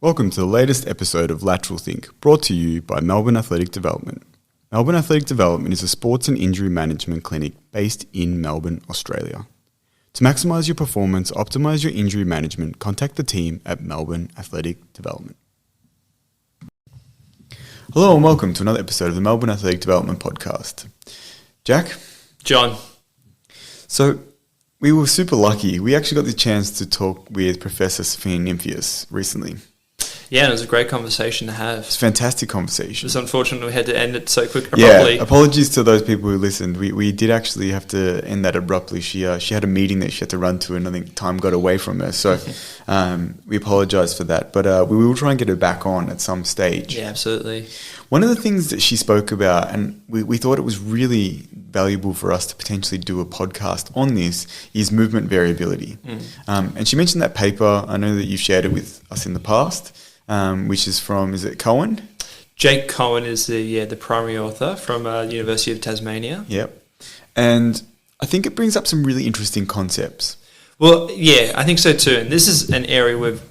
Welcome to the latest episode of Lateral Think, brought to you by Melbourne Athletic Development. Melbourne Athletic Development is a sports and injury management clinic based in Melbourne, Australia. To maximise your performance, optimise your injury management, contact the team at Melbourne Athletic Development. Hello and welcome to another episode of the Melbourne Athletic Development podcast. Jack? John. So, we were super lucky. We actually got the chance to talk with Professor Sophia Nimphius recently. Yeah, it was a great conversation to have. It's a fantastic conversation. It's unfortunate we had to end it so abruptly. Yeah, apologies to those people who listened. We did actually have to end that abruptly. She had a meeting that she had to run to, and I think time got away from her. So we apologise for that. But we will try and get her back on at some stage. Yeah, absolutely. One of the things that she spoke about, and we thought it was really valuable for us to potentially do a podcast on this, is movement variability. And she mentioned that paper. I know that you've shared it with us in the past. Which is from, is it Cowin? Jake Cowin is the primary author from University of Tasmania. Yep. And I think it brings up some really interesting concepts. Well, yeah, I think so too. And this is an area we've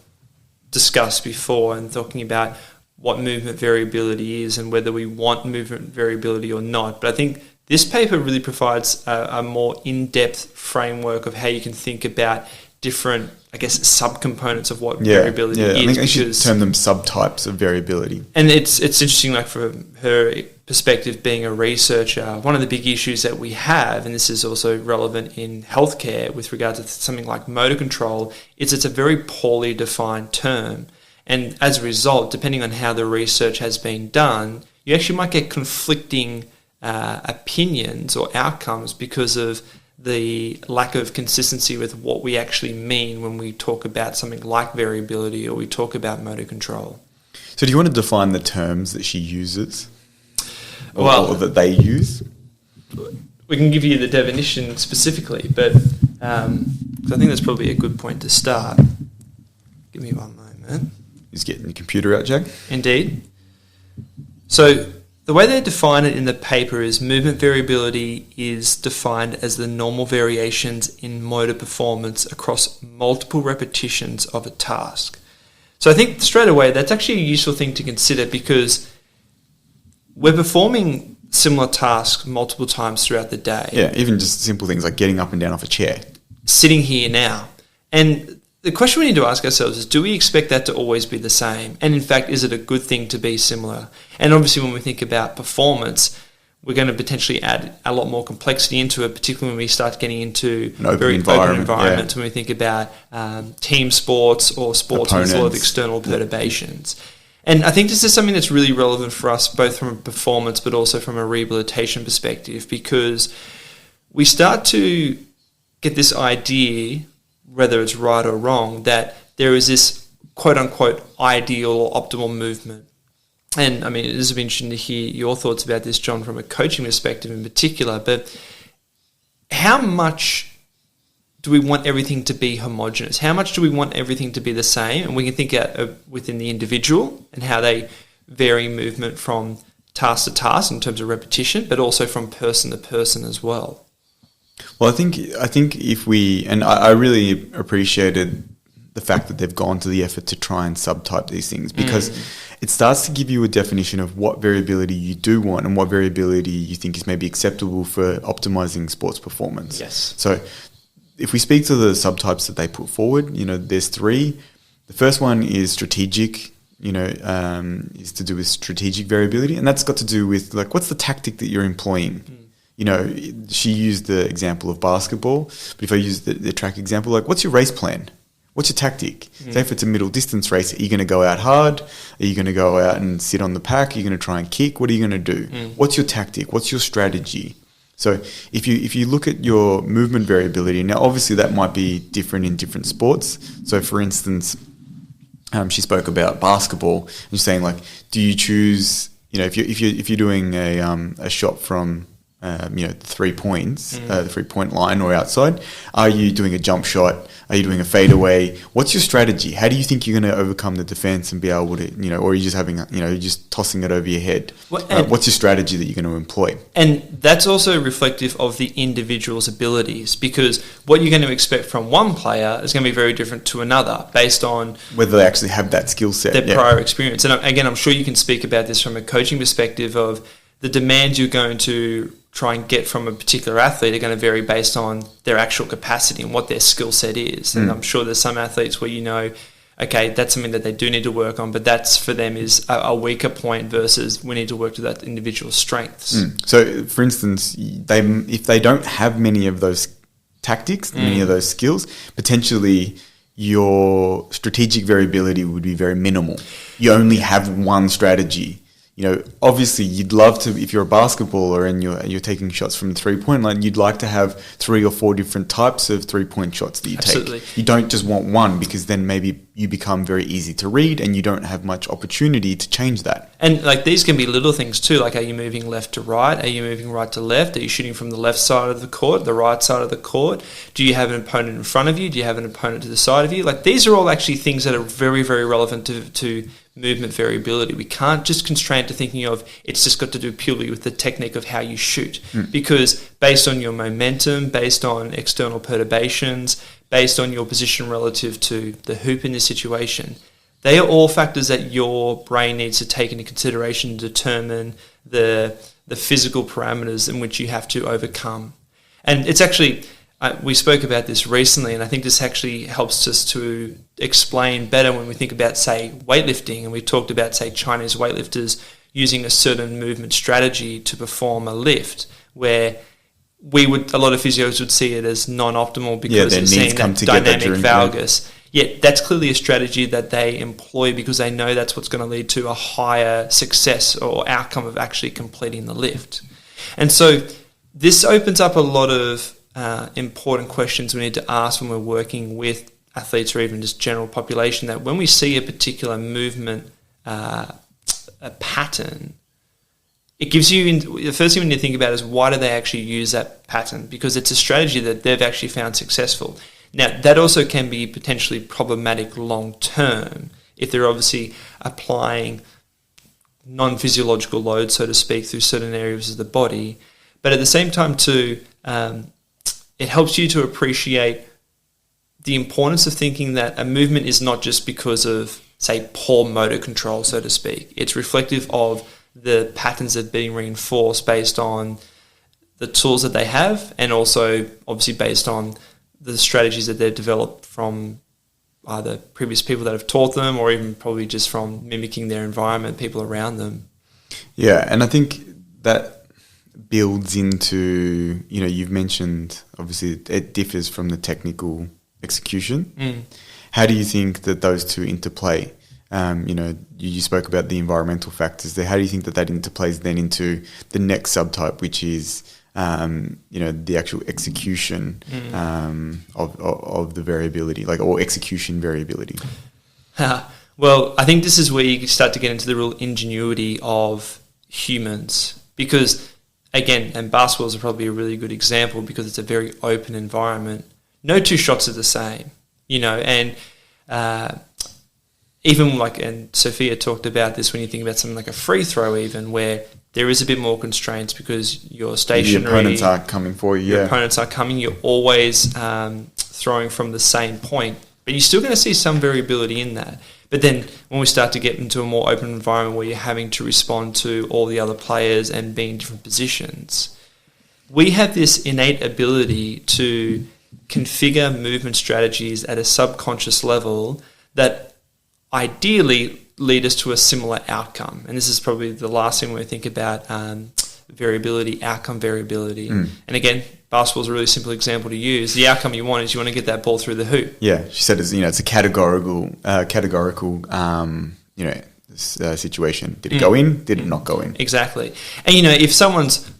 discussed before and talking about what movement variability is and whether we want movement variability or not. But I think this paper really provides a more in-depth framework of how you can think about different, I guess, subcomponents of what variability is. I think I should term them subtypes of variability. And it's interesting, like from her perspective being a researcher, one of the big issues that we have, and this is also relevant in healthcare with regards to something like motor control, is it's a very poorly defined term. And as a result, depending on how the research has been done, you actually might get conflicting opinions or outcomes because of the lack of consistency with what we actually mean when we talk about something like variability or we talk about motor control. So do you want to define the terms that she uses or that they use? We can give you the definition specifically, but I think that's probably a good point to start. Give me one moment. Just getting your computer out, Jack. Indeed. So the way they define it in the paper is movement variability is defined as the normal variations in motor performance across multiple repetitions of a task. So I think straight away that's actually a useful thing to consider because we're performing similar tasks multiple times throughout the day. Yeah, even just simple things like getting up and down off a chair. Sitting here now. And the question we need to ask ourselves is, do we expect that to always be the same? And in fact, is it a good thing to be similar? And obviously when we think about performance, we're going to potentially add a lot more complexity into it, particularly when we start getting into an open very environment, open environments, when we think about team sports or sports with a lot of external perturbations. And I think this is something that's really relevant for us, both from a performance but also from a rehabilitation perspective, because we start to get this idea, whether it's right or wrong, that there is this quote-unquote ideal or optimal movement. And, I mean, it has been interesting to hear your thoughts about this, John, from a coaching perspective in particular, but how much do we want everything to be homogenous? How much do we want everything to be the same? And we can think within the individual and how they vary movement from task to task in terms of repetition, but also from person to person as well. Well, I think if we, and I really appreciated the fact that they've gone to the effort to try and subtype these things, because it starts to give you a definition of what variability you do want and what variability you think is maybe acceptable for optimizing sports performance. Yes. So if we speak to the subtypes that they put forward, there's three. The first one is strategic, is to do with strategic variability, and that's got to do with like, what's the tactic that you're employing? She used the example of basketball, but if I use the track example, like, what's your race plan? What's your tactic? Say if it's a middle distance race, are you going to go out hard? Are you going to go out and sit on the pack? Are you going to try and kick? What are you going to do? What's your tactic? What's your strategy? So if you look at your movement variability, now obviously that might be different in different sports. So for instance, she spoke about basketball and she's saying, like, do you choose, if you're doing a shot from the 3 points, the 3-point line or outside? Are you doing a jump shot? Are you doing a fadeaway? What's your strategy? How do you think you're going to overcome the defense and be able to, or are you just having, you're just tossing it over your head? What's your strategy that you're going to employ? And that's also reflective of the individual's abilities, because what you're going to expect from one player is going to be very different to another based on whether they actually have that skill set, their prior experience. And again, I'm sure you can speak about this from a coaching perspective of the demands you're going to try and get from a particular athlete are going to vary based on their actual capacity and what their skill set is. And I'm sure there's some athletes where okay, that's something that they do need to work on, but that's for them is a weaker point versus we need to work to that individual's strengths. So, for instance, if they don't have many of those tactics, many of those skills, potentially your strategic variability would be very minimal. You only have one strategy. Obviously you'd love to, if you're a basketballer and you're taking shots from the 3-point line, you'd like to have 3 or 4 different types of 3-point shots that you take. You don't just want one, because then maybe you become very easy to read and you don't have much opportunity to change that. And these can be little things too, like are you moving left to right? Are you moving right to left? Are you shooting from the left side of the court, the right side of the court? Do you have an opponent in front of you? Do you have an opponent to the side of you? These are all actually things that are very, very relevant to movement variability. We can't just constrain to thinking of it's just got to do purely with the technique of how you shoot, because based on your momentum, based on external perturbations, based on your position relative to the hoop in this situation, they are all factors that your brain needs to take into consideration to determine the physical parameters in which you have to overcome. And it's actually, we spoke about this recently, and I think this actually helps us to explain better when we think about, say, weightlifting, and we talked about, say, Chinese weightlifters using a certain movement strategy to perform a lift, where a lot of physios would see it as non-optimal because it's seeing that dynamic valgus. Yet that's clearly a strategy that they employ because they know that's what's going to lead to a higher success or outcome of actually completing the lift. And so this opens up a lot of important questions we need to ask when we're working with athletes or even just general population, that when we see a particular movement a pattern, it gives you, the first thing we need to think about is why do they actually use that pattern? Because it's a strategy that they've actually found successful. Now, that also can be potentially problematic long term if they're obviously applying non-physiological load, so to speak, through certain areas of the body. But at the same time too, it helps you to appreciate the importance of thinking that a movement is not just because of, say, poor motor control, so to speak. It's reflective of the patterns that are being reinforced based on the tools that they have, and also obviously based on the strategies that they've developed from either previous people that have taught them or even probably just from mimicking their environment, people around them. Yeah, and I think that builds into, you've mentioned, obviously it differs from the technical execution. How do you think that those two interplay? You spoke about the environmental factors there. How do you think that interplays then into the next subtype, which is, the actual execution of the variability, or execution variability? Well, I think this is where you start to get into the real ingenuity of humans, because, again, and basketball is probably a really good example because it's a very open environment. No two shots are the same, and even and Sophia talked about this when you think about something like a free throw, even where there is a bit more constraints because you're stationary. Your opponents are coming for you. Your opponents are coming. You're always throwing from the same point, but you're still going to see some variability in that. But then when we start to get into a more open environment where you're having to respond to all the other players and be in different positions, we have this innate ability to configure movement strategies at a subconscious level that ideally lead us to a similar outcome. And this is probably the last thing we think about, variability, outcome variability. And again, basketball is a really simple example to use. The outcome you want is you want to get that ball through the hoop. Yeah, she said it's a categorical situation. Did it go in? Did it not go in? Exactly. And if someone's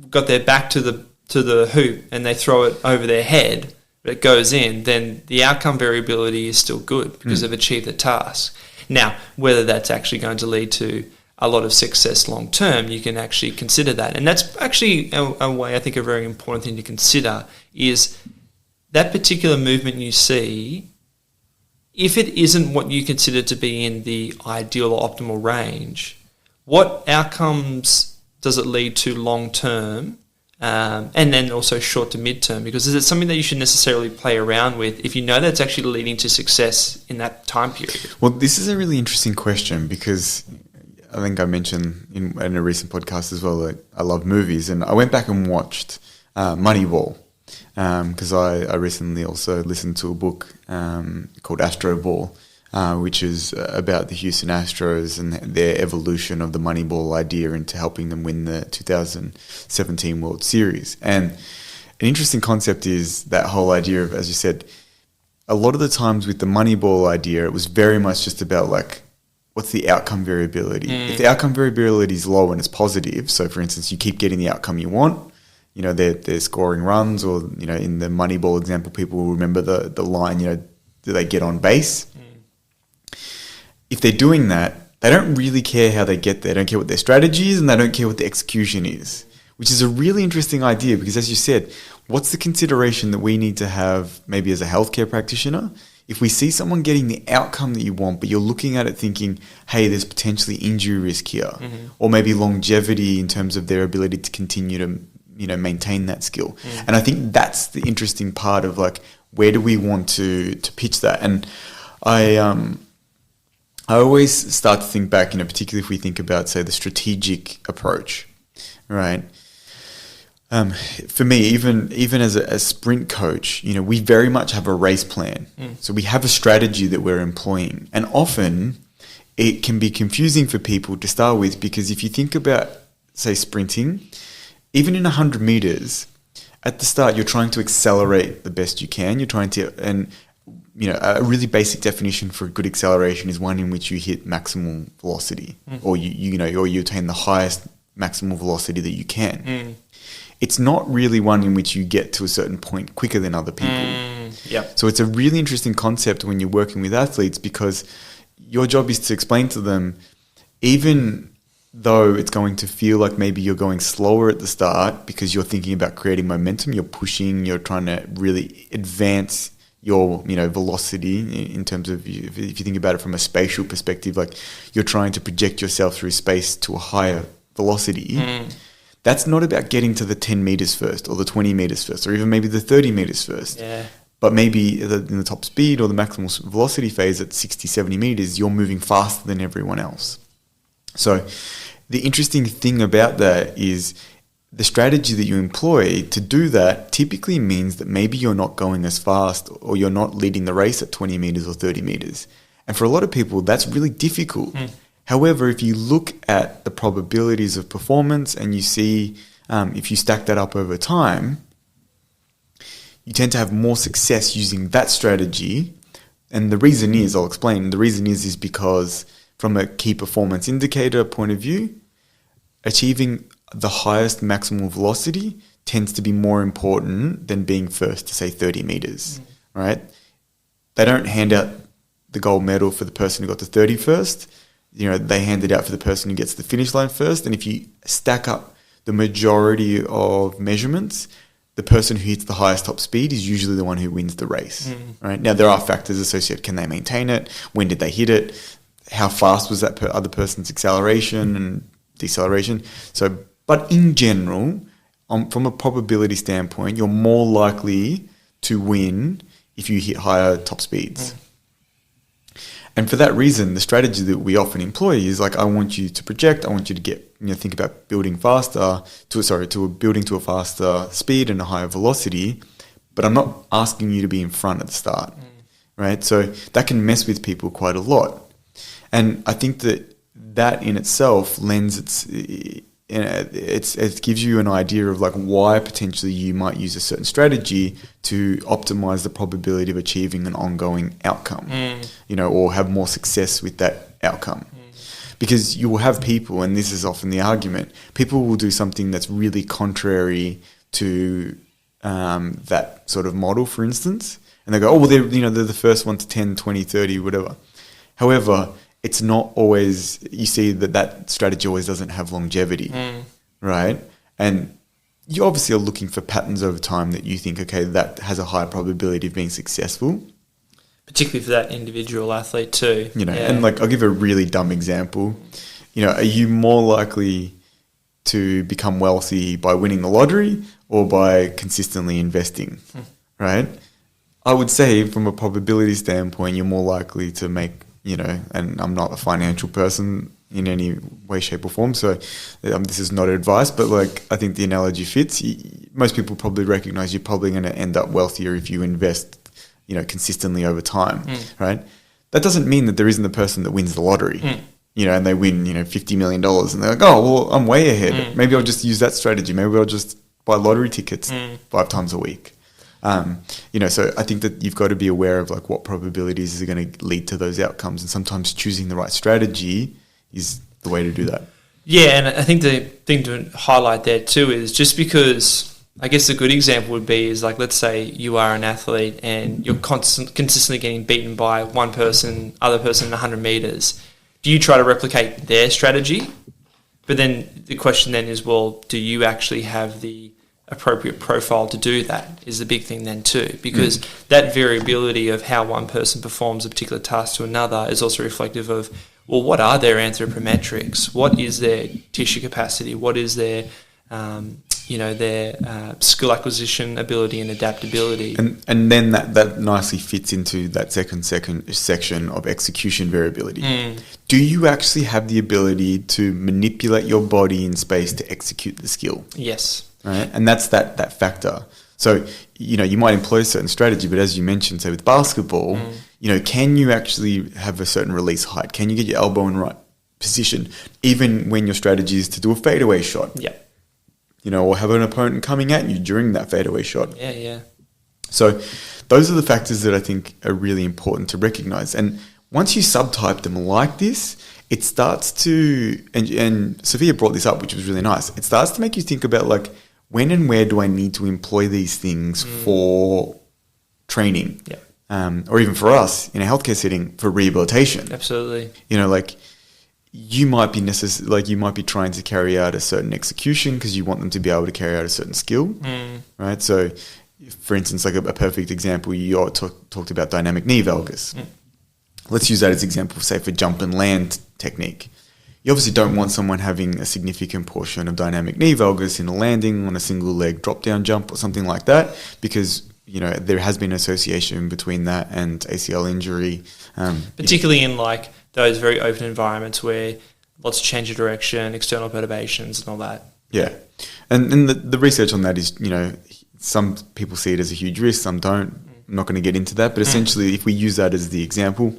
got their back to the hoop and they throw it over their head, but it goes in, then the outcome variability is still good because they've achieved the task. Now, whether that's actually going to lead to a lot of success long term, you can actually consider that. And that's actually a way, I think, a very important thing to consider is that particular movement you see, if it isn't what you consider to be in the ideal or optimal range, what outcomes does it lead to long term? And then also short to mid-term, because is it something that you should necessarily play around with if you know that's actually leading to success in that time period? Well, this is a really interesting question, because I think I mentioned in a recent podcast as well that I love movies, and I went back and watched Moneyball, because I recently also listened to a book called Astro Ball, which is about the Houston Astros and their evolution of the Moneyball idea into helping them win the 2017 World Series. And an interesting concept is that whole idea of, as you said, a lot of the times with the Moneyball idea, it was very much just about like, what's the outcome variability? If the outcome variability is low and it's positive, so for instance, you keep getting the outcome you want, you know, they're scoring runs, or, you know, in the Moneyball example, people will remember the line, you know, do they get on base? If they're doing that, they don't really care how they get there. They don't care what their strategy is, and they don't care what the execution is, which is a really interesting idea, because as you said, what's the consideration that we need to have maybe as a healthcare practitioner? If we see someone getting the outcome that you want, but you're looking at it thinking, hey, there's potentially injury risk here, or maybe longevity in terms of their ability to continue to, you know, maintain that skill. And I think that's the interesting part of like, where do we want to pitch that? And I always start to think back, you know, particularly if we think about, say, the strategic approach, right? For me, even as a sprint coach, you know, we very much have a race plan. So we have a strategy that we're employing. And often it can be confusing for people to start with, because if you think about, say, sprinting, even in 100 meters, at the start, you're trying to accelerate the best you can. You're trying to, and you know, a really basic definition for good acceleration is one in which you hit maximal velocity, or you attain the highest maximal velocity that you can. It's not really one in which you get to a certain point quicker than other people. So it's a really interesting concept when you're working with athletes, because your job is to explain to them, even though it's going to feel like maybe you're going slower at the start because you're thinking about creating momentum, you're pushing, you're trying to really advance your, you know, velocity in terms of, if you think about it from a spatial perspective, like you're trying to project yourself through space to a higher velocity. That's not about getting to the 10 meters first, or the 20 meters first, or even maybe the 30 meters first. But maybe in the top speed or the maximal velocity phase at 60, 70 meters, you're moving faster than everyone else. So the interesting thing about that is the strategy that you employ to do that typically means that maybe you're not going as fast, or you're not leading the race at 20 meters or 30 meters. And for a lot of people, that's really difficult. However, if you look at the probabilities of performance and you see, if you stack that up over time, you tend to have more success using that strategy. And the reason is, I'll explain, the reason is because from a key performance indicator point of view, achieving the highest maximal velocity tends to be more important than being first to, say, 30 meters, right? They don't hand out the gold medal for the person who got to 30 first. You know, they hand it out for the person who gets to the finish line first. And if you stack up the majority of measurements, the person who hits the highest top speed is usually the one who wins the race, right? Now, there are factors associated. Can they maintain it? When did they hit it? How fast was that other person's acceleration and deceleration? So, but in general, from a probability standpoint, you're more likely to win if you hit higher top speeds. And for that reason, the strategy that we often employ is like, I want you to project, I want you to get, you know, think about building faster building to a faster speed and a higher velocity, but I'm not asking you to be in front at the start, right? So that can mess with people quite a lot. And I think that in itself it gives you an idea of like why potentially you might use a certain strategy to optimize the probability of achieving an ongoing outcome, you know, or have more success with that outcome. Because you will have people, and this is often the argument, people will do something that's really contrary to that sort of model, for instance, and they go, oh, well, they're the first one to 10, 20, 30, whatever. However, it's not always, you see that strategy always doesn't have longevity, right? And you obviously are looking for patterns over time that you think, okay, that has a high probability of being successful. Particularly for that individual athlete too. And like, I'll give a really dumb example. Are you more likely to become wealthy by winning the lottery or by consistently investing, right? I would say from a probability standpoint, you're more likely to make, and I'm not a financial person in any way, shape or form, so this is not advice, but like, I think the analogy fits. Most people probably recognize you're probably going to end up wealthier if you invest, consistently over time, right? That doesn't mean that there isn't the person that wins the lottery, and they win, $50 million and they're like, oh, well, I'm way ahead. Maybe I'll just use that strategy. Maybe I'll just buy lottery tickets 5 times a week. So I think that you've got to be aware of like what probabilities are going to lead to those outcomes, and sometimes choosing the right strategy is the way to do that. Yeah, and I think the thing to highlight there too is just because, I guess a good example would be is like, let's say you are an athlete and you're consistently getting beaten by one person, other person in 100 meters. Do you try to replicate their strategy? But then the question then is, well, do you actually have the appropriate profile to do that is the big thing then too, because that variability of how one person performs a particular task to another is also reflective of, well, what are their anthropometrics? What is their tissue capacity? What is their skill acquisition ability and adaptability? And then that nicely fits into that second section of execution variability. Do you actually have the ability to manipulate your body in space to execute the skill? Yes. Right? And that's that factor. So, you might employ a certain strategy, but as you mentioned, say with basketball, can you actually have a certain release height? Can you get your elbow in the right position, even when your strategy is to do a fadeaway shot? Yeah. Or have an opponent coming at you during that fadeaway shot. Yeah. So those are the factors that I think are really important to recognize. And once you subtype them like this, it starts to, and Sophia brought this up, which was really nice. It starts to make you think about like, when and where do I need to employ these things for training? Yeah. Or even for us in a healthcare setting for rehabilitation. Absolutely. You might be trying to carry out a certain execution because you want them to be able to carry out a certain skill, right? So, for instance, like a perfect example, you talked about dynamic knee valgus. Let's use that as an example, say for jump and land technique. You obviously don't want someone having a significant portion of dynamic knee valgus in a landing on a single leg drop down jump or something like that, because there has been an association between that and ACL injury. Particularly in like those very open environments where lots of change of direction, external perturbations and all that. Yeah. And the research on that is, some people see it as a huge risk, some don't. I'm not going to get into that, but essentially if we use that as the example,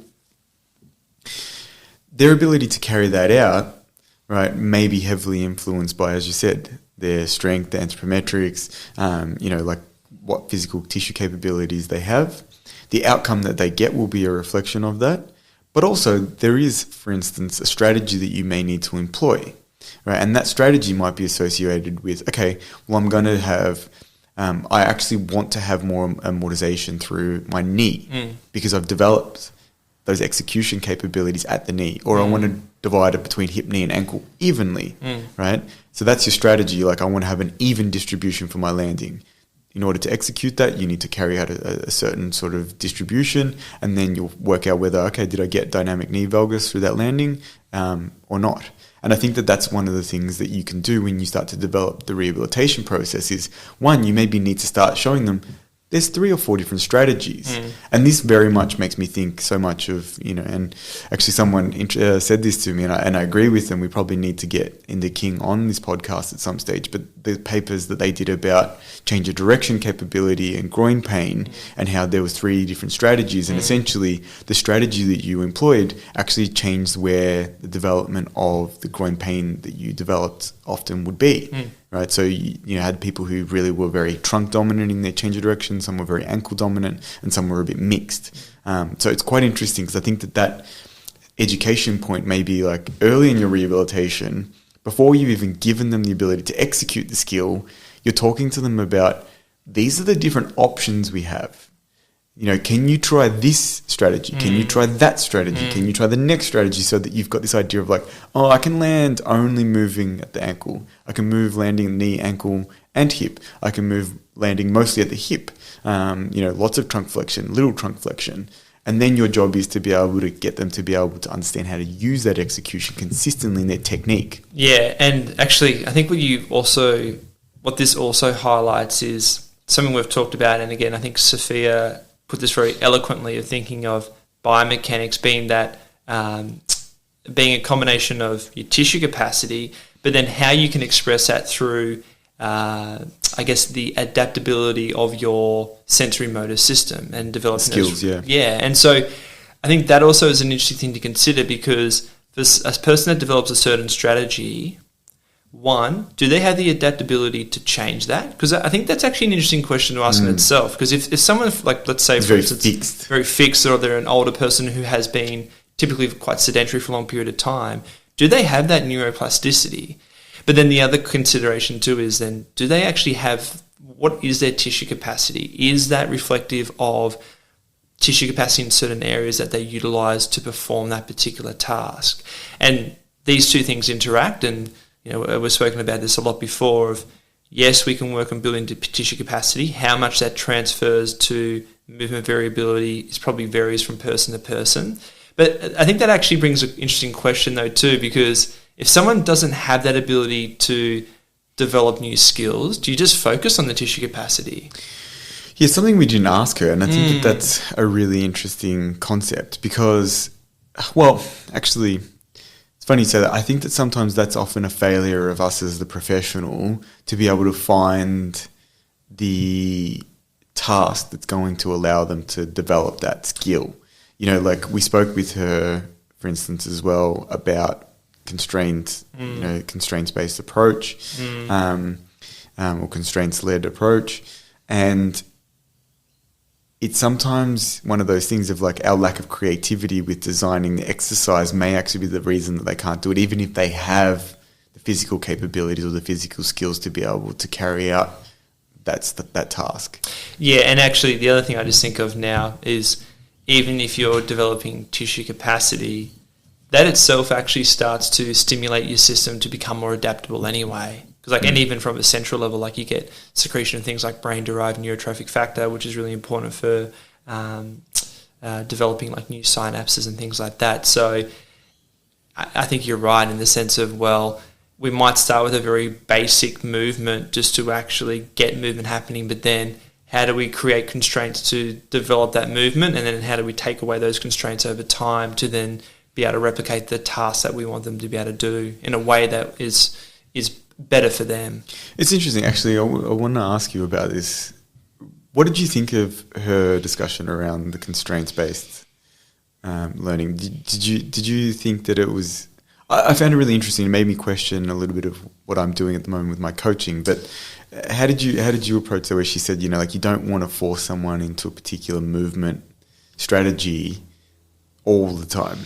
their ability to carry that out, right, may be heavily influenced by, as you said, their strength, their anthropometrics, like what physical tissue capabilities they have. The outcome that they get will be a reflection of that. But also there is, for instance, a strategy that you may need to employ, right? And that strategy might be associated with, okay, well, I'm going to have, I actually want to have more amortization through my knee because I've developed those execution capabilities at the knee, or I want to divide it between hip, knee and ankle evenly, right? So that's your strategy. Like, I want to have an even distribution for my landing. In order to execute that, you need to carry out a certain sort of distribution, and then you'll work out whether, okay, did I get dynamic knee valgus through that landing or not? And I think that that's one of the things that you can do when you start to develop the rehabilitation process is, one, you maybe need to start showing them there's 3 or 4 different strategies. And this very much makes me think so much of, and actually someone said this to me, and I agree with them. We probably need to get Inda King on this podcast at some stage, but the papers that they did about change of direction capability and groin pain and how there was 3 different strategies, and essentially the strategy that you employed actually changed where the development of the groin pain that you developed often would be. Right, so you had people who really were very trunk dominant in their change of direction, some were very ankle dominant, and some were a bit mixed. So it's quite interesting because I think that education point may be like early in your rehabilitation, before you've even given them the ability to execute the skill, you're talking to them about these are the different options we have. can you try this strategy? Can you try that strategy? Can you try the next strategy, so that you've got this idea of like, oh, I can land only moving at the ankle. I can move landing knee, ankle, and hip. I can move landing mostly at the hip. Lots of trunk flexion, little trunk flexion. And then your job is to be able to get them to be able to understand how to use that execution consistently in their technique. Yeah, and actually, I think what this also highlights is something we've talked about, and again, I think Sophia put this very eloquently, of thinking of biomechanics being that being a combination of your tissue capacity, but then how you can express that through the adaptability of your sensory motor system and developing skills. Yeah, and so I think that also is an interesting thing to consider, because for a person that develops a certain strategy, one, do they have the adaptability to change that? Because I think that's actually an interesting question to ask in itself. Because if someone, like, let's say, for instance, very fixed, or they're an older person who has been typically quite sedentary for a long period of time, do they have that neuroplasticity? But then the other consideration too is then, do they actually have, what is their tissue capacity? Is that reflective of tissue capacity in certain areas that they utilize to perform that particular task? And these two things interact, and we've spoken about this a lot before, of yes, we can work on building tissue capacity. How much that transfers to movement variability is probably varies from person to person. But I think that actually brings an interesting question though too, because if someone doesn't have that ability to develop new skills, do you just focus on the tissue capacity? Yeah, something we didn't ask her, and I think that's a really interesting concept, because, well, actually, it's funny you say that. I think that sometimes that's often a failure of us as the professional to be able to find the task that's going to allow them to develop that skill. Like we spoke with her, for instance, as well, about constraints-based approach, or constraints-led approach. And it's sometimes one of those things of like our lack of creativity with designing the exercise may actually be the reason that they can't do it, even if they have the physical capabilities or the physical skills to be able to carry out that task. Yeah, and actually the other thing I just think of now is, even if you're developing tissue capacity, that itself actually starts to stimulate your system to become more adaptable anyway. Because and even from a central level, like you get secretion of things like brain-derived neurotrophic factor, which is really important for developing like new synapses and things like that. So I think you're right in the sense of, well, we might start with a very basic movement just to actually get movement happening, but then how do we create constraints to develop that movement, and then how do we take away those constraints over time to then be able to replicate the tasks that we want them to be able to do in a way that is better for them. It's interesting, actually. I want to ask you about this. What did you think of her discussion around the constraints-based learning? Did you think that it was? I found it really interesting. It made me question a little bit of what I'm doing at the moment with my coaching. But how did you approach that? Where she said, you don't want to force someone into a particular movement strategy all the time.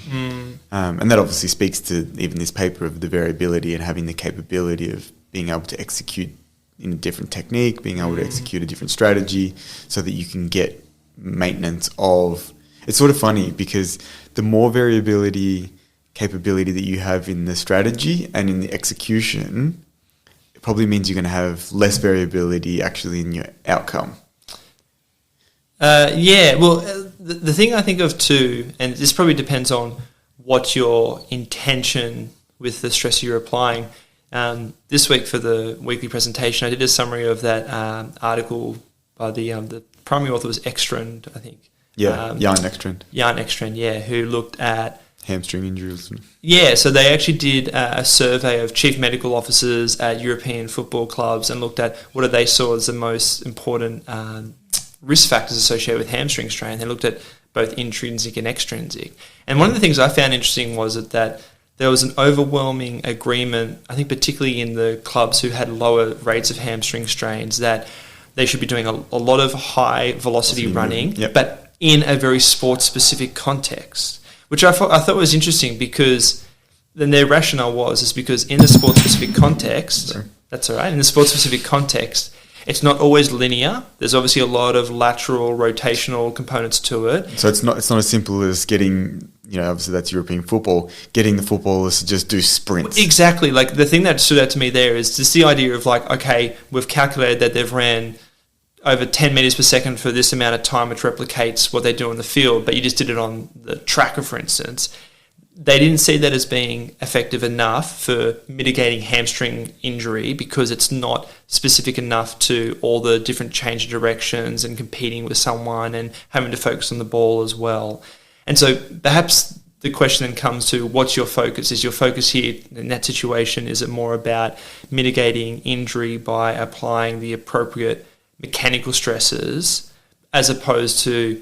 And that obviously speaks to even this paper of the variability and having the capability of being able to execute in a different technique, being able to execute a different strategy so that you can get maintenance of... It's sort of funny because the more variability capability that you have in the strategy and in the execution, it probably means you're going to have less variability actually in your outcome. The thing I think of too, and this probably depends on what your intention with the stress you're applying. This week for the weekly presentation, I did a summary of that article by the primary author was Ekstrand, I think. Yeah, Jan Ekstrand. Jan Ekstrand, yeah, who looked at hamstring injuries. Yeah, so they actually did a survey of chief medical officers at European football clubs and looked at what they saw as the most important risk factors associated with hamstring strain. They looked at both intrinsic and extrinsic. And one of the things I found interesting was that there was an overwhelming agreement, I think particularly in the clubs who had lower rates of hamstring strains, that they should be doing a lot of high velocity running, but in a very sports-specific context, which I thought was interesting, because then their rationale is because in the sports-specific context, that's all right, in the sports-specific context, It's not always linear. There's obviously a lot of lateral, rotational components to it. So it's not as simple as getting, obviously that's European football, getting the footballers to just do sprints. Exactly. Like the thing that stood out to me there is just the idea of like, okay, we've calculated that they've ran over 10 meters per second for this amount of time, which replicates what they do on the field, but you just did it on the tracker, for instance. They didn't see that as being effective enough for mitigating hamstring injury because it's not specific enough to all the different change of directions and competing with someone and having to focus on the ball as well. And so perhaps the question then comes to, what's your focus? Is your focus here in that situation, is it more about mitigating injury by applying the appropriate mechanical stresses, as opposed to,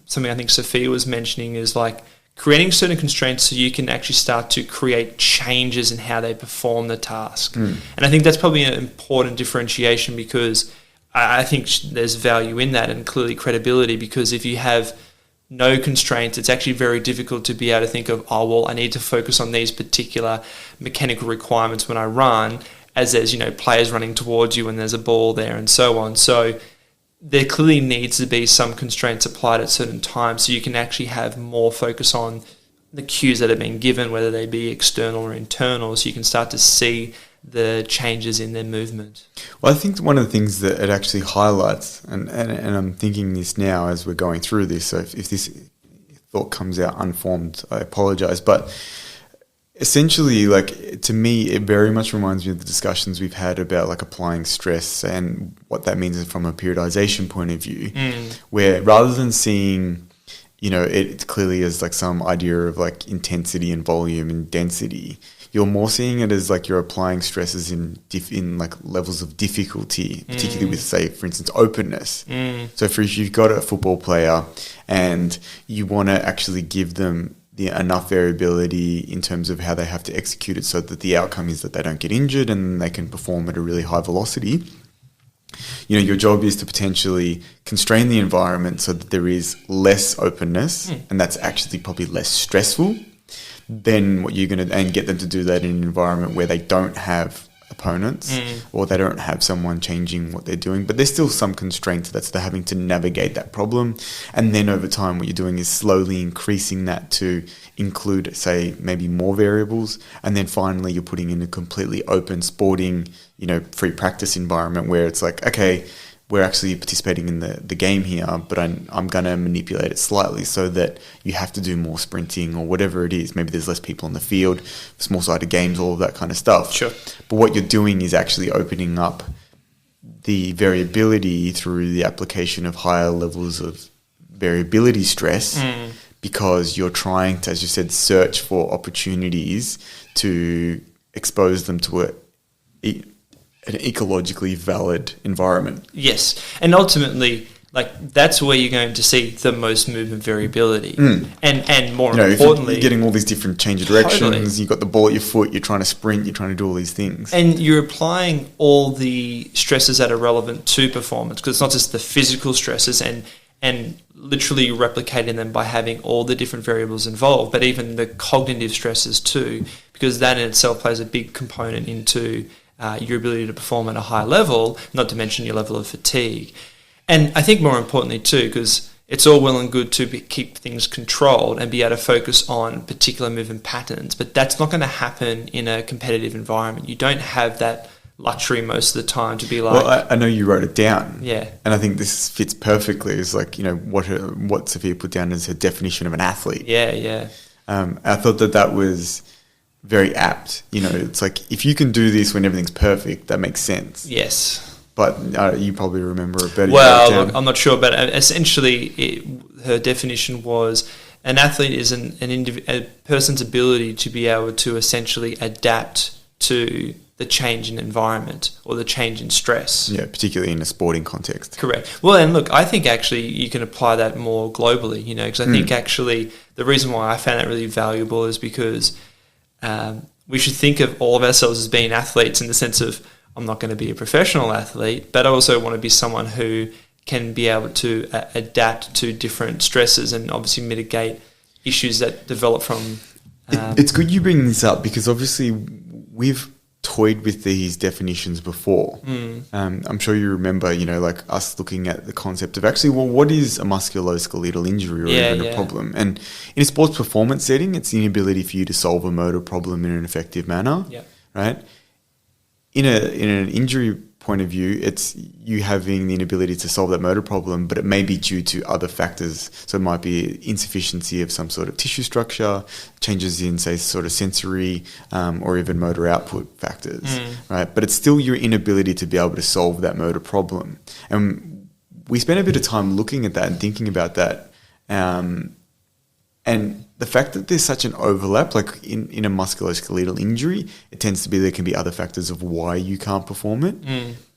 something I think Sophia was mentioning is like creating certain constraints so you can actually start to create changes in how they perform the task. And I think that's probably an important differentiation, because I think there's value in that, and clearly credibility, because if you have no constraints, it's actually very difficult to be able to think of, I need to focus on these particular mechanical requirements when I run, as there's, players running towards you and there's a ball there and so on. So there clearly needs to be some constraints applied at certain times so you can actually have more focus on the cues that have been given, whether they be external or internal, so you can start to see the changes in their movement. Well, I think one of the things that it actually highlights, and I'm thinking this now as we're going through this, so if this thought comes out unformed, I apologise, but essentially, like, to me, it very much reminds me of the discussions we've had about like applying stress and what that means from a periodization point of view, where rather than seeing, it clearly as like some idea of like intensity and volume and density, you're more seeing it as like you're applying stresses in like levels of difficulty, particularly with, say, for instance, openness. So if you've got a football player and you want to actually give them enough variability in terms of how they have to execute it so that the outcome is that they don't get injured and they can perform at a really high velocity, your job is to potentially constrain the environment so that there is less openness, and that's actually probably less stressful than what you're going to, and get them to do that in an environment where they don't have opponents or they don't have someone changing what they're doing, but there's still some constraints that they're having to navigate that problem. And then over time, what you're doing is slowly increasing that to include, say, maybe more variables. And then finally, you're putting in a completely open sporting, free practice environment where it's like, okay, we're actually participating in the game here, but I'm going to manipulate it slightly so that you have to do more sprinting or whatever it is. Maybe there's less people on the field, small-sided games, all of that kind of stuff. Sure. But what you're doing is actually opening up the variability through the application of higher levels of variability stress, because you're trying to, as you said, search for opportunities to expose them to an ecologically valid environment. Yes. And ultimately, like, that's where you're going to see the most movement variability. And more importantly, you're getting all these different change of directions, you've got the ball at your foot, you're trying to sprint, you're trying to do all these things. And you're applying all the stresses that are relevant to performance, because it's not just the physical stresses and literally replicating them by having all the different variables involved, but even the cognitive stresses too, because that in itself plays a big component into your ability to perform at a high level, not to mention your level of fatigue. And I think more importantly too, because it's all well and good to keep things controlled and be able to focus on particular movement patterns, but that's not going to happen in a competitive environment. You don't have that luxury most of the time to be like... Well, I know you wrote it down. Yeah. And I think this fits perfectly. It's like, what Sophia put down as her definition of an athlete. Yeah. I thought that was very apt. It's like, if you can do this when everything's perfect, that makes sense. Yes. But you probably remember it better. Well, look, I'm not sure, but essentially her definition was an athlete is a person's ability to be able to essentially adapt to the change in environment or the change in stress. Yeah, particularly in a sporting context. Correct. Well, and look, I think actually you can apply that more globally, because I think actually the reason why I found that really valuable is because we should think of all of ourselves as being athletes in the sense of, I'm not going to be a professional athlete, but I also want to be someone who can be able to adapt to different stresses and obviously mitigate issues that develop from... It's good you bring this up, because obviously we've toyed with these definitions before. I'm sure you remember, like us looking at the concept of actually, well, what is a musculoskeletal injury or even a problem? And in a sports performance setting, it's the inability for you to solve a motor problem in an effective manner, right? In an injury point of view, it's you having the inability to solve that motor problem, but it may be due to other factors. So it might be insufficiency of some sort of tissue structure, changes in, say, sort of sensory or even motor output factors, right? But it's still your inability to be able to solve that motor problem. And we spent a bit of time looking at that and thinking about that. And the fact that there's such an overlap, like in a musculoskeletal injury, it tends to be there can be other factors of why you can't perform it.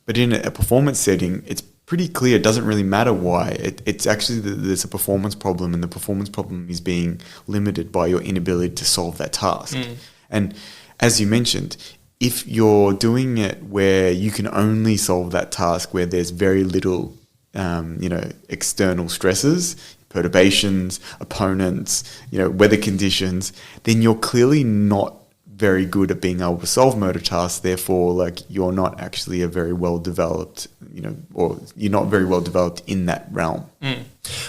But in a performance setting, it's pretty clear. It doesn't really matter why. It's actually there's a performance problem, and the performance problem is being limited by your inability to solve that task. And as you mentioned, if you're doing it where you can only solve that task where there's very little, external stresses, perturbations, opponents, weather conditions, then you're clearly not very good at being able to solve motor tasks. Therefore, like you're not actually a very well developed, or you're not very well developed in that realm.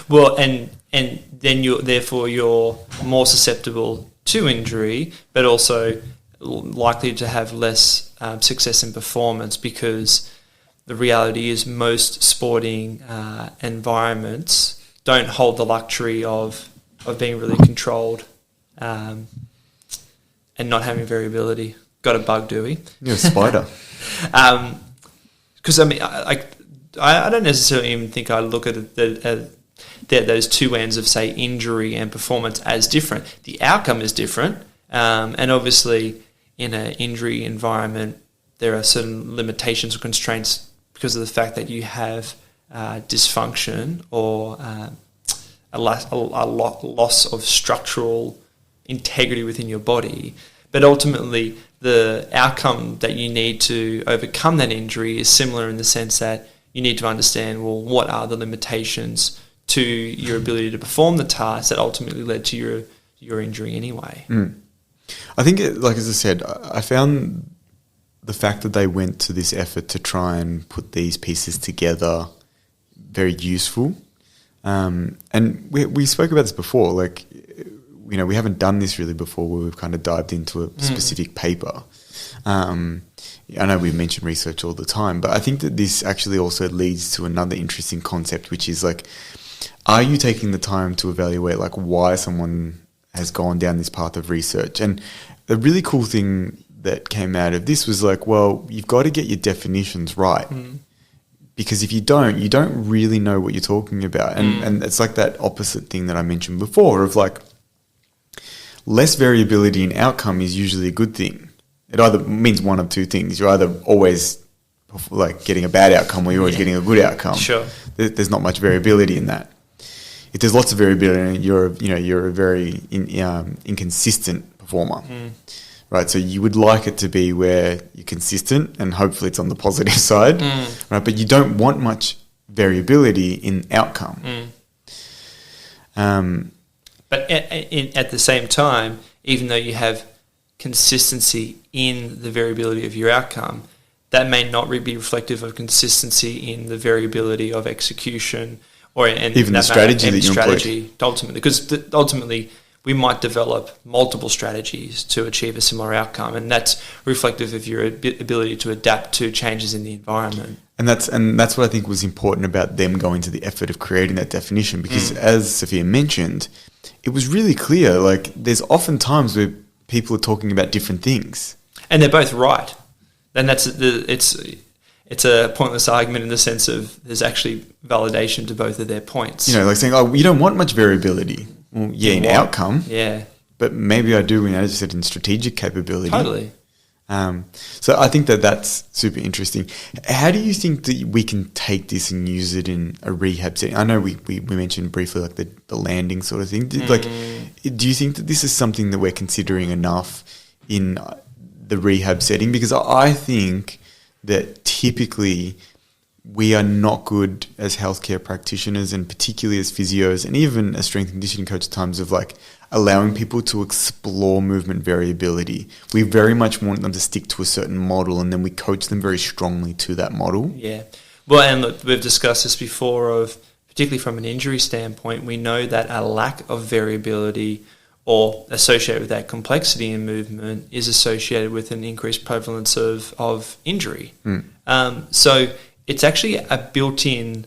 Well, and then you're more susceptible to injury, but also likely to have less success in performance, because the reality is most sporting environments don't hold the luxury of being really controlled and not having variability. Got a bug, do we? You're a spider. Because I don't necessarily even think I look at those two ends of, say, injury and performance as different. The outcome is different, and obviously in an injury environment there are certain limitations or constraints because of the fact that you have dysfunction or a loss of structural integrity within your body. But ultimately, the outcome that you need to overcome that injury is similar in the sense that you need to understand, well, what are the limitations to your ability to perform the task that ultimately led to your injury anyway. I think, as I said, I found the fact that they went to this effort to try and put these pieces together very useful. And we spoke about this before, we haven't done this really before where we've kind of dived into a specific paper. I know we mention research all the time, but I think that this actually also leads to another interesting concept, which is are you taking the time to evaluate why someone has gone down this path of research? And the really cool thing that came out of this was you've got to get your definitions right. Because if you don't really know what you're talking about. And it's like that opposite thing that I mentioned before of less variability in outcome is usually a good thing. It either means one of two things. You're either always getting a bad outcome or you're always getting a good outcome. Sure. There's not much variability in that. If there's lots of variability, you're a very inconsistent performer. Right, so you would like it to be where you're consistent and hopefully it's on the positive side, right? But you don't want much variability in outcome. But at the same time, even though you have consistency in the variability of your outcome, that may not be reflective of consistency in the variability of execution or even the strategy that you employ. Ultimately, because ultimately we might develop multiple strategies to achieve a similar outcome, and that's reflective of your ability to adapt to changes in the environment. And that's what I think was important about them going to the effort of creating that definition, because as Sophia mentioned, it was really clear, there's often times where people are talking about different things. And they're both right. And it's a pointless argument in the sense of there's actually validation to both of their points. Saying, you don't want much variability. Well, yeah, in outcome. Yeah. But maybe I do, as you said, in strategic capability. Totally. So I think that's super interesting. How do you think that we can take this and use it in a rehab setting? I know we mentioned briefly the landing sort of thing. Do you think that this is something that we're considering enough in the rehab setting? Because I think that typically we are not good as healthcare practitioners, and particularly as physios and even as strength and conditioning coach at times, of like allowing people to explore movement variability. We very much want them to stick to a certain model, and then we coach them very strongly to that model. Yeah. Well, and look, we've discussed this before, of particularly from an injury standpoint, we know that a lack of variability or associated with that complexity in movement is associated with an increased prevalence of injury. So it's actually a built-in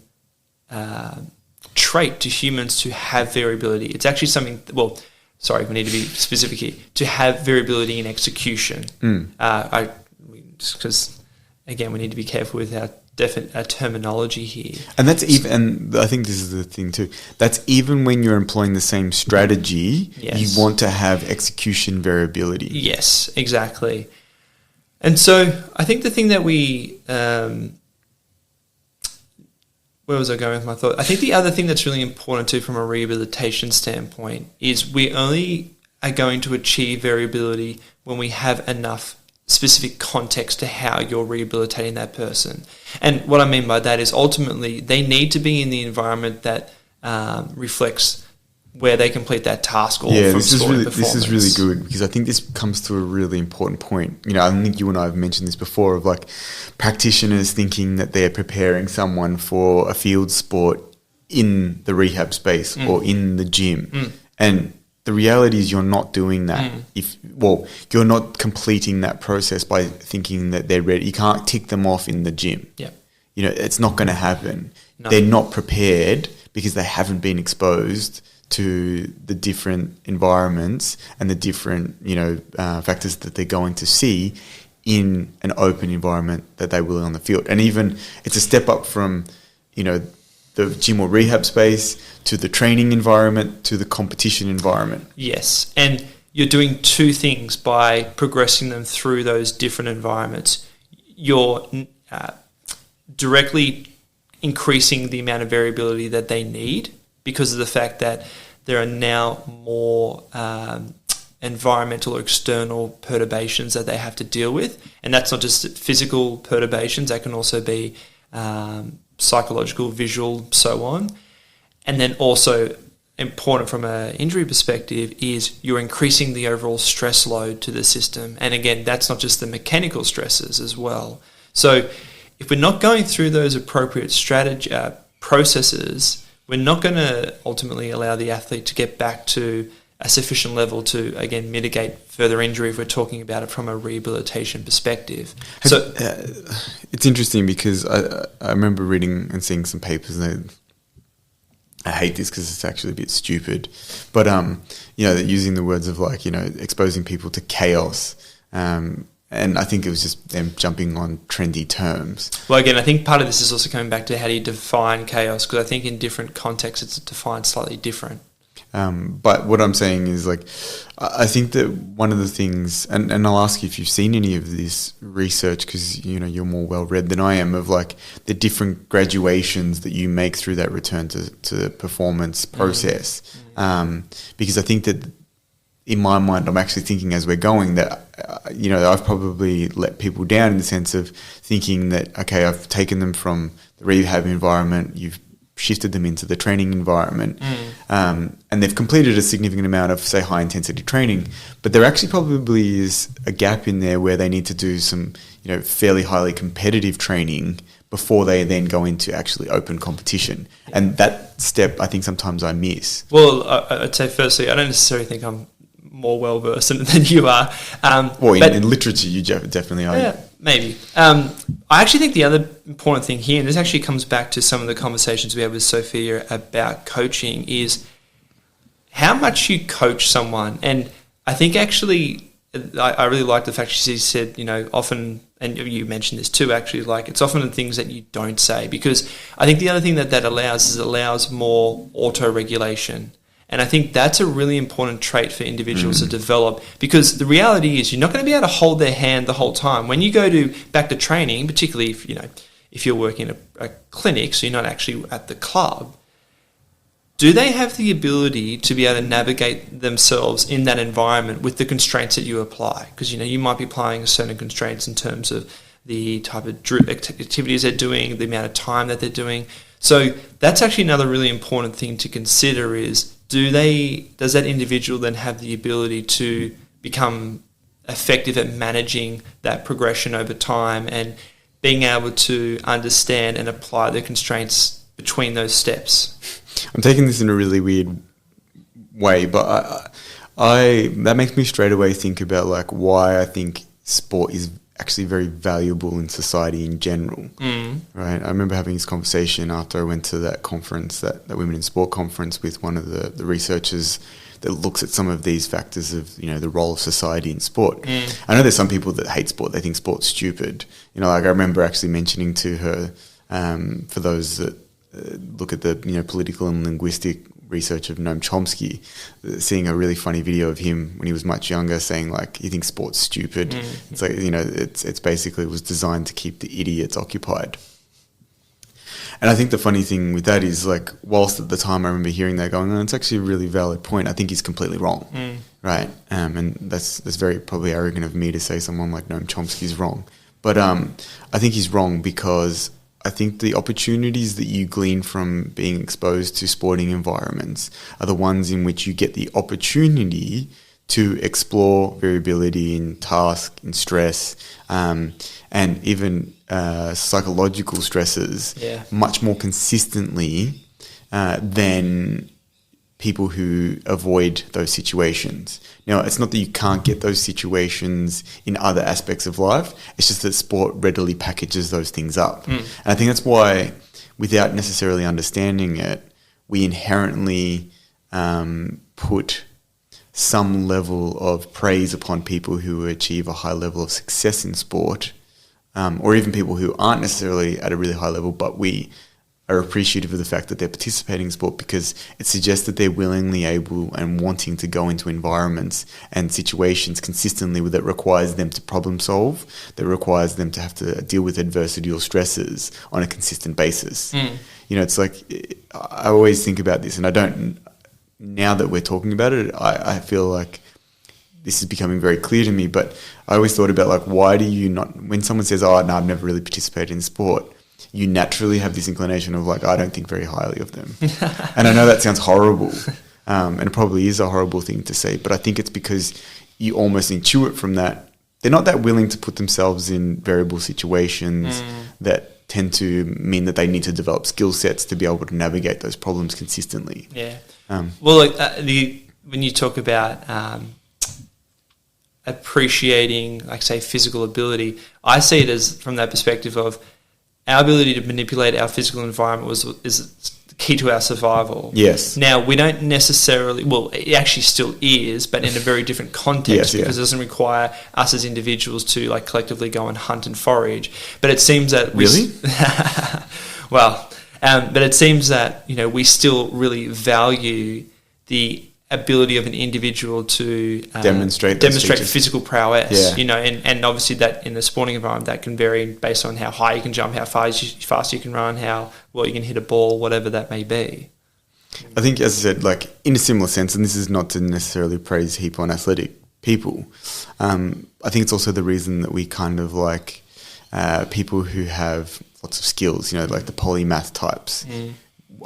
trait to humans to have variability. It's actually something, we need to be specific here, to have variability in execution. Because, again, we need to be careful with our terminology here. And that's even, and I think this is the thing too, that's even when you're employing the same strategy, you want to have execution variability. Yes, exactly. And so I think the thing that we, where was I going with my thought? I think the other thing that's really important too from a rehabilitation standpoint is we only are going to achieve variability when we have enough specific context to how you're rehabilitating that person. And what I mean by that is ultimately they need to be in the environment that reflects where they complete that task or from scoring performance. This is really good, because I think this comes to a really important point. You know, I think you and I have mentioned this before, of like practitioners thinking that they're preparing someone for a field sport in the rehab space or in the gym. And the reality is you're not doing that. You're not completing that process by thinking that they're ready. You can't tick them off in the gym. Yeah. You know, it's not going to happen. No. They're not prepared because they haven't been exposed to the different environments and the different, factors that they're going to see in an open environment that they will on the field. And even it's a step up from, the gym or rehab space to the training environment to the competition environment. Yes, and you're doing two things by progressing them through those different environments. You're directly increasing the amount of variability that they need because of the fact that there are now more environmental or external perturbations that they have to deal with. And that's not just physical perturbations, that can also be psychological, visual, so on. And then also important from an injury perspective is you're increasing the overall stress load to the system. And again, that's not just the mechanical stresses as well. So if we're not going through those appropriate processes, we're not going to ultimately allow the athlete to get back to a sufficient level to, again, mitigate further injury if we're talking about it from a rehabilitation perspective. It's interesting because I remember reading and seeing some papers, and I hate this because it's actually a bit stupid, but using the words of exposing people to chaos, and I think it was just them jumping on trendy terms. Well, again, I think part of this is also coming back to how do you define chaos, because I think in different contexts it's defined slightly different. But what I'm saying is, I think that one of the things, and I'll ask you if you've seen any of this research, because you're more well read than I am, of the different graduations that you make through that return to performance process. Because I think that in my mind, I'm actually thinking as we're going that I've probably let people down in the sense of thinking that, okay, I've taken them from the rehab environment, you've shifted them into the training environment, and they've completed a significant amount of, say, high intensity training, but there actually probably is a gap in there where they need to do some fairly highly competitive training before they then go into actually open competition. And that step I think sometimes I miss. Well, I'd say firstly, I don't necessarily think I'm more well versed in it than you are. In literature you definitely are. Yeah, maybe. I actually think the other important thing here, and this actually comes back to some of the conversations we had with Sophia about coaching, is how much you coach someone. And I think actually I really like the fact she said, often, and you mentioned this too, actually, it's often the things that you don't say, because I think the other thing that allows more auto-regulation. And I think that's a really important trait for individuals to develop, because the reality is you're not going to be able to hold their hand the whole time. When you go back to training, particularly if you're working in a clinic, so you're not actually at the club, do they have the ability to be able to navigate themselves in that environment with the constraints that you apply? Because you might be applying certain constraints in terms of the type of activities they're doing, the amount of time that they're doing. So that's actually another really important thing to consider is, does that individual then have the ability to become effective at managing that progression over time and being able to understand and apply the constraints between those steps? I'm taking this in a really weird way, but that makes me straight away think about like why I think sport is actually very valuable in society in general. Right? I remember having this conversation after I went to that conference, that Women in Sport conference, with one of the researchers that looks at some of these factors of, you know, the role of society in sport. I know there's some people that hate sport. They think sport's stupid. You know, like I remember actually mentioning to her, for those that look at the, you know, political and linguistic research of Noam Chomsky, seeing a really funny video of him when he was much younger saying like, he thinks sport's stupid. It's like, you know, it's basically, it was designed to keep the idiots occupied. And I think the funny thing with that is, like, whilst at the time I remember hearing that going, oh, it's actually a really valid point, I think he's completely wrong, right? And that's very probably arrogant of me to say someone like Noam Chomsky's wrong. But I think he's wrong because I think the opportunities that you glean from being exposed to sporting environments are the ones in which you get the opportunity to explore variability in task, in stress, and even psychological stresses much more consistently than people who avoid those situations. Now, it's not that you can't get those situations in other aspects of life. It's just that sport readily packages those things up. And I think that's why, without necessarily understanding it, we inherently put some level of praise upon people who achieve a high level of success in sport, or even people who aren't necessarily at a really high level, but we are appreciative of the fact that they're participating in sport because it suggests that they're willingly able and wanting to go into environments and situations consistently that requires them to problem solve, that requires them to have to deal with adversity or stresses on a consistent basis. You know, it's like, I always think about this, and I don't, now that we're talking about it, I feel like this is becoming very clear to me, but I always thought about, like, why do you not, when someone says, oh, no, I've never really participated in sport, you naturally have this inclination of like, I don't think very highly of them. And I know that sounds horrible, and it probably is a horrible thing to say, but I think it's because you almost intuit from that, they're not that willing to put themselves in variable situations that tend to mean that they need to develop skill sets to be able to navigate those problems consistently. Yeah. Well, like when you talk about appreciating, like, say, physical ability, I see it as from that perspective of our ability to manipulate our physical environment is key to our survival. Yes. Now, we don't necessarily, well, it actually still is, but in a very different context, because it doesn't require us as individuals to, like, collectively go and hunt and forage. But it seems that well, but it seems that, you know, we still really value the ability of an individial to demonstrate physical prowess, you know, and obviously that in the sporting environment that can vary based on how high you can jump, how fast you can run, how well you can hit a ball, whatever that may be. I think, as I said, like, in a similar sense, and this is not to necessarily praise heap on athletic people, I think it's also the reason that we kind of like people who have lots of skills, you know, like the polymath types.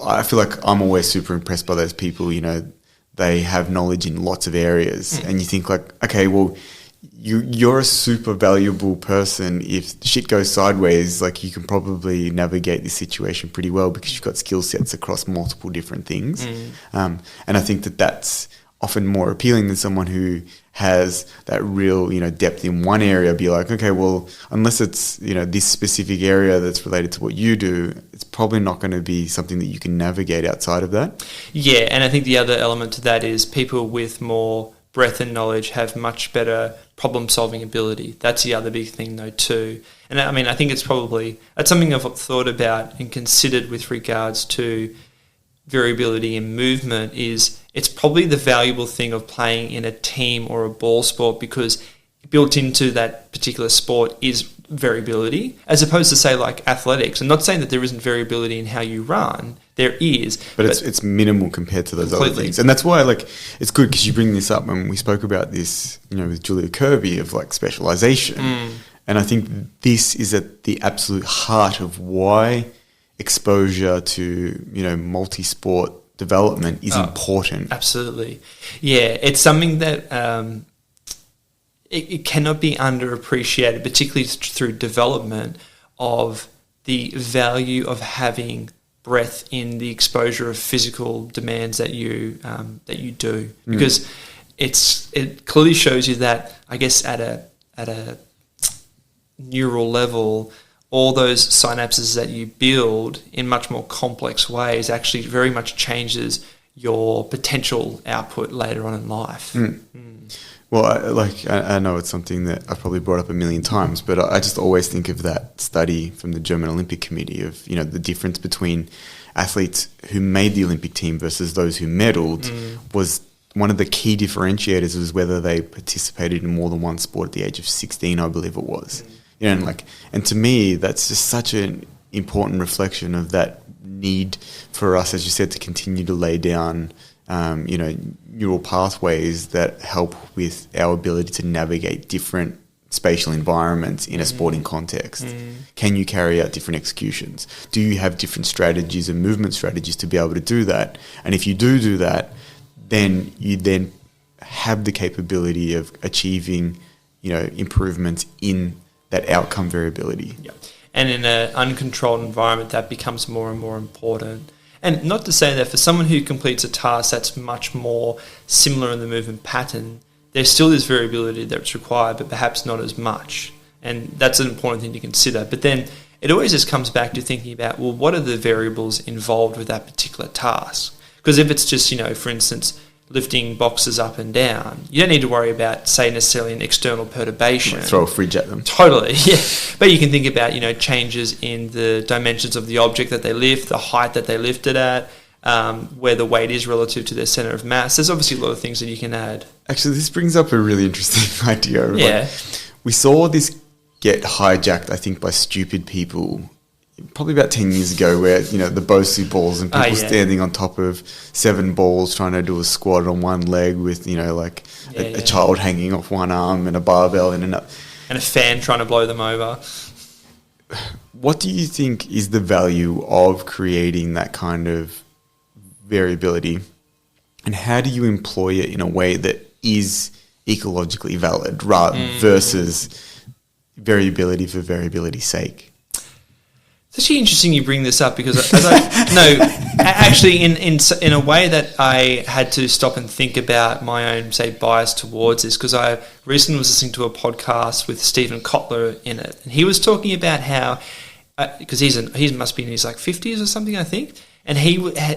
I feel like I'm always super impressed by those people, you know, they have knowledge in lots of areas, and you think like, okay, well, you're a super valuable person. If shit goes sideways, like, you can probably navigate this situation pretty well because you've got skill sets across multiple different things. And I think that that's often more appealing than someone who has that real, you know, depth in one area. Be like, okay, well, unless it's, you know, this specific area that's related to what you do, it's probably not going to be something that you can navigate outside of that. Yeah, and I think the other element to that is people with more breadth and knowledge have much better problem-solving ability. That's the other big thing, though, too. And I mean, I think that's something I've thought about and considered with regards to variability in movement. Is it's probably the valuable thing of playing in a team or a ball sport, because built into that particular sport is variability, as opposed to, say, like athletics. I'm not saying that there isn't variability in how you run. There is. But it's minimal compared to those other things. And that's why, like, it's good because you bring this up when we spoke about this, you know, with Julia Kirby, of like specialization. And I think this is at the absolute heart of why exposure to, multi-sport development is important. Absolutely. Yeah, it's something that it cannot be underappreciated, particularly through development, of the value of having breadth in the exposure of physical demands that you do, because it clearly shows you that, I guess, at a neural level, all those synapses that you build in much more complex ways actually very much changes your potential output later on in life. Well, I know it's something that I've probably brought up a million times, but I just always think of that study from the German Olympic Committee of, the difference between athletes who made the Olympic team versus those who medalled was one of the key differentiators was whether they participated in more than one sport at the age of 16, I believe it was. And to me, that's just such an important reflection of that need for us, as you said, to continue to lay down neural pathways that help with our ability to navigate different spatial environments in a sporting context. Can you carry out different executions? Do you have different strategies and movement strategies to be able to do that? And if you do that, then you then have the capability of achieving, improvements in that outcome variability. Yeah. And in an uncontrolled environment, that becomes more and more important. And not to say that for someone who completes a task that's much more similar in the movement pattern, there still is variability that's required, but perhaps not as much. And that's an important thing to consider. But then it always just comes back to thinking about, well, what are the variables involved with that particular task? Because if it's just, for instance, lifting boxes up and down, you don't need to worry about, say, necessarily an external perturbation. Throw a fridge at them. Totally, yeah. But you can think about, changes in the dimensions of the object that they lift, the height that they lift it at, where the weight is relative to their center of mass. There's obviously a lot of things that you can add. Actually, this brings up a really interesting idea. Yeah. We saw this get hijacked, I think, by stupid people probably about 10 years ago, where, the Bosu balls and people standing on top of 7 balls trying to do a squat on one leg with, a child hanging off one arm and a barbell in another. And a fan trying to blow them over. What do you think is the value of creating that kind of variability, and how do you employ it in a way that is ecologically valid versus variability for variability's sake? It's actually interesting you bring this up, because actually in a way that I had to stop and think about my own, say, bias towards this, because I recently was listening to a podcast with Stephen Kotler in it, and he was talking about how, because he must be in his 50s or something, I think, and he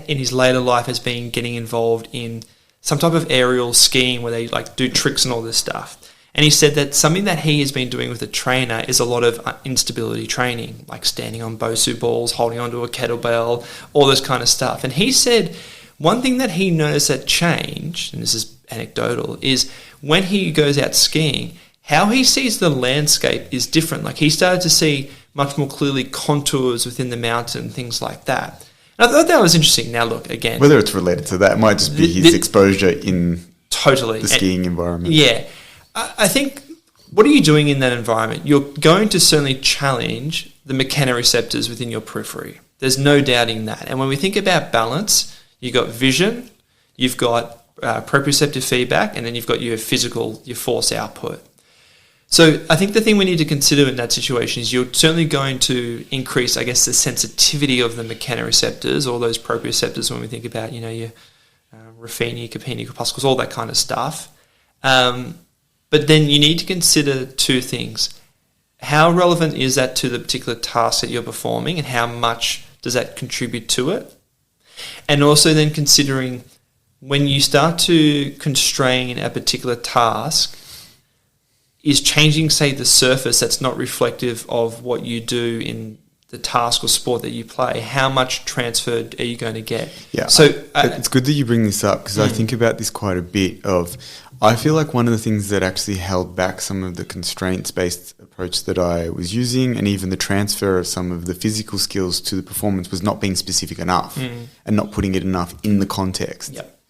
in his later life has been getting involved in some type of aerial skiing where they do tricks and all this stuff. And he said that something that he has been doing with a trainer is a lot of instability training, like standing on Bosu balls, holding onto a kettlebell, all this kind of stuff. And he said one thing that he noticed that changed, and this is anecdotal, is when he goes out skiing, how he sees the landscape is different. Like, he started to see much more clearly contours within the mountain, things like that. And I thought that was interesting. Now, look, again, whether it's related to that, it might just be his exposure in the skiing environment. Yeah. I think, what are you doing in that environment? You're going to certainly challenge the mechanoreceptors within your periphery. There's no doubting that. And when we think about balance, you've got vision, you've got proprioceptive feedback, and then you've got your force output. So I think the thing we need to consider in that situation is you're certainly going to increase, I guess, the sensitivity of the mechanoreceptors, all those proprioceptors, when we think about, your Ruffini, Capini, corpuscles, all that kind of stuff. But then you need to consider two things. How relevant is that to the particular task that you're performing, and how much does that contribute to it? And also then considering, when you start to constrain a particular task, is changing, say, the surface that's not reflective of what you do in the task or sport that you play, how much transfer are you going to get? Yeah, so it's good that you bring this up, because I think about this quite a bit. I feel like one of the things that actually held back some of the constraints-based approach that I was using, and even the transfer of some of the physical skills to the performance, was not being specific enough and not putting it enough in the context. Yep.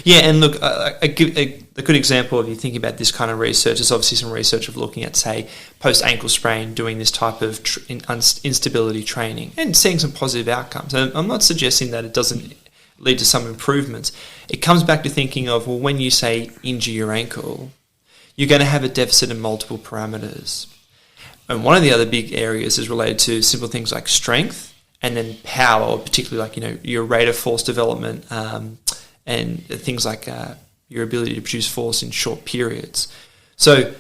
Yeah, and look, a good example of you thinking about this kind of research is obviously some research of looking at, say, post-ankle sprain, doing this type of instability training and seeing some positive outcomes. And I'm not suggesting that it doesn't lead to some improvements. It comes back to thinking of, well, when you say injure your ankle, you're going to have a deficit in multiple parameters. And one of the other big areas is related to simple things like strength and then power, particularly like, your rate of force development, and things like your ability to produce force in short periods. So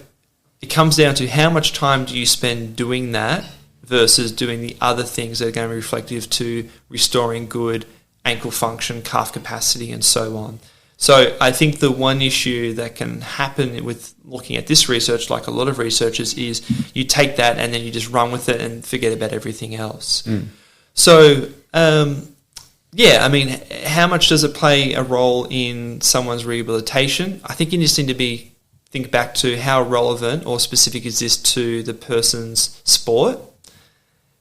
it comes down to how much time do you spend doing that versus doing the other things that are going to be reflective to restoring good ankle function, calf capacity, and so on. So I think the one issue that can happen with looking at this research, like a lot of researchers, is you take that and then you just run with it and forget about everything else. So, how much does it play a role in someone's rehabilitation? I think you just need to think back to how relevant or specific is this to the person's sport.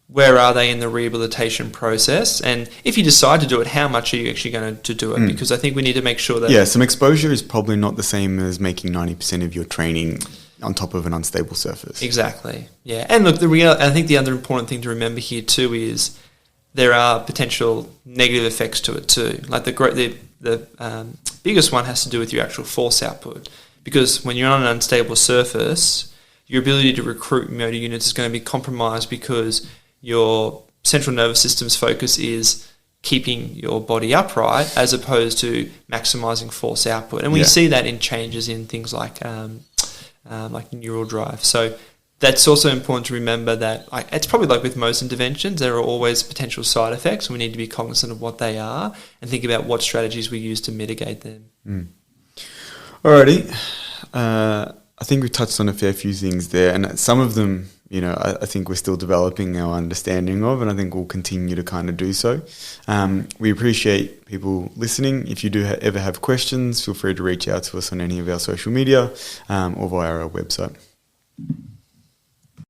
Where are they in the rehabilitation process? And if you decide to do it, how much are you actually going to do it? Because I think we need to make sure that... Yeah, some exposure is probably not the same as making 90% of your training on top of an unstable surface. Exactly, yeah. And look, I think the other important thing to remember here too is there are potential negative effects to it too. Like the biggest one has to do with your actual force output. Because when you're on an unstable surface, your ability to recruit motor units is going to be compromised because your central nervous system's focus is keeping your body upright as opposed to maximizing force output. And we see that in changes in things like neural drive. So that's also important to remember that it's probably like with most interventions, there are always potential side effects. And we need to be cognizant of what they are and think about what strategies we use to mitigate them. Alrighty. I think we touched on a fair few things there, and some of them, I think we're still developing our understanding of, and I think we'll continue to kind of do so. We appreciate people listening. If you do ever have questions, feel free to reach out to us on any of our social media or via our website.